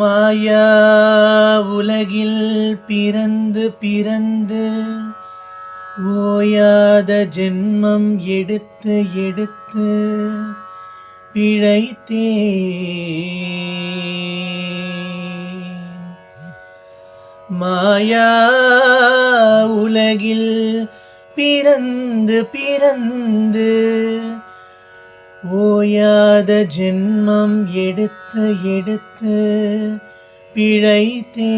மாயா உலகில் பிறந்து பிறந்து ஓயாத ஜென்மம் எடுத்து எடுத்து பிழைத்தேன். மாயா உலகில் பிறந்து பிறந்து ஓயாத ஜென்மம் எடுத்து எடுத்து பிழைத்தேன்.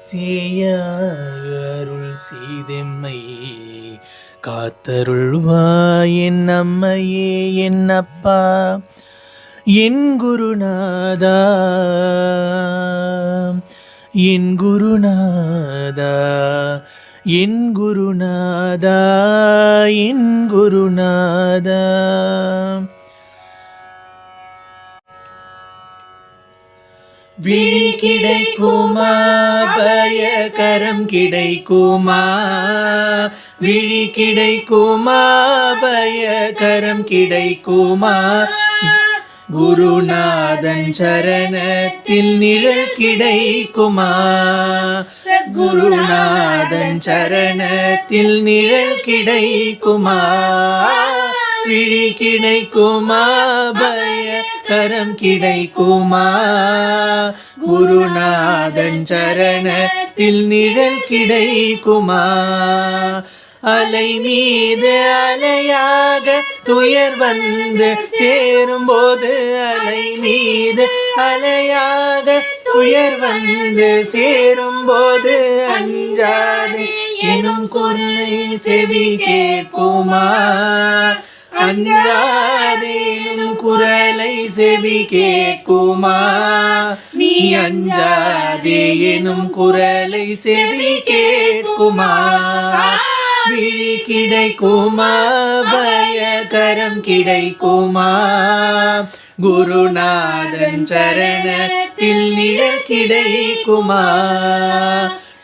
சேயாருள் செய்தெம்மை காத்தருள்வாய் என் அம்மையே என் அப்பா என் குருநாதா என் குருநாதா என் குருநாதா என் குருநாதா. விழி கிடைக்குமா பயகரம் கிடைக்குமா விழி கிடைக்குமா பயகரம் கிடைக்குமா குருநாதன் சரணத்தில் நிழல் கிடைக்குமா குருநாதன் சரணத்தில் நிழல் கிடைக்குமா விழி கிடைக்குமா பயகரம் கிடைக்குமா குருநாதன் சரணத்தில் நிழல் கிடைக்குமா. அலை மீது அலையாக துயர் வந்து சேரும்போது அலை மீது அலையாக துயர் வந்து சேரும்போது அஞ்சாதே எனும் சொல்லை செவி கேட்குமா அஞ்சாதேனும் குரலை செவி கேட்குமா நீ அஞ்சாதே எனும் குரலை செவி கேட்குமா. விழி கிடைக்குமா பயகரம் கிடைக்குமா குருநாதன் சரணத்தில் நிழல் கிடைக்குமா.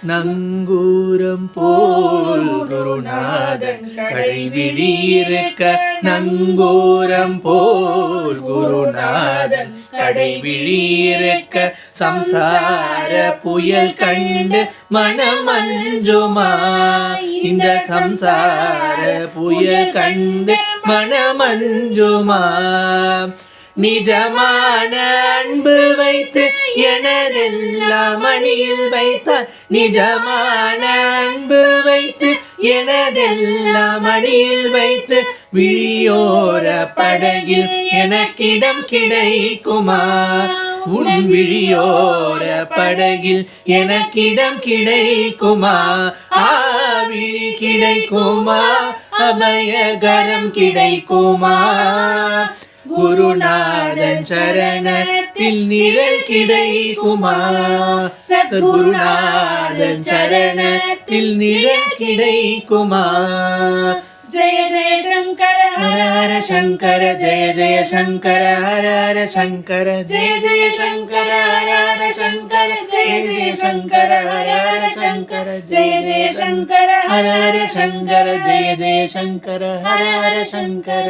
நங்கூரம் போல் குருநாதன் கடைவிழி இருக்க நங்கூரம் போல் குருநாதன் கடைவிழி இருக்க சம்சார புயல் கண்டு மனம் அஞ்சுமா இந்த சம்சார புயல் கண்டு மனம் அஞ்சுமா. நிஜமான அன்பு வைத்து எனதெல்லாம் மணியில் வைத்தார் நிஜமான அன்பு வைத்து எனதெல்லாம் மணியில் வைத்து விழியோர படகில் எனக்கிடம் கிடைக்குமா உன் விழியோர படகில் எனக்கிடம் கிடைக்குமா. விழி கிடைக்குமா அபயகரம் கிடைக்குமா குருநாதன் சரணத்தில் நிழல் கிடைக்குமா சத்குருநாதன் சரணத்தில் நிழல் கிடைக்குமா. ஜெய ஜெய சங்கர ஹர ஹர சங்கர ஜெய ஜெய சங்கர ஹர ஹர சங்கர ஜெய ஜெய சங்கர ஹர ஹர சங்கர ஜெய ஜெய சங்கர ஹர ஹர சங்கர ஜெய ஜெய சங்கர ஹர ஹர சங்கர ஜெய ஜெய சங்கர ஹர ஹர சங்கர.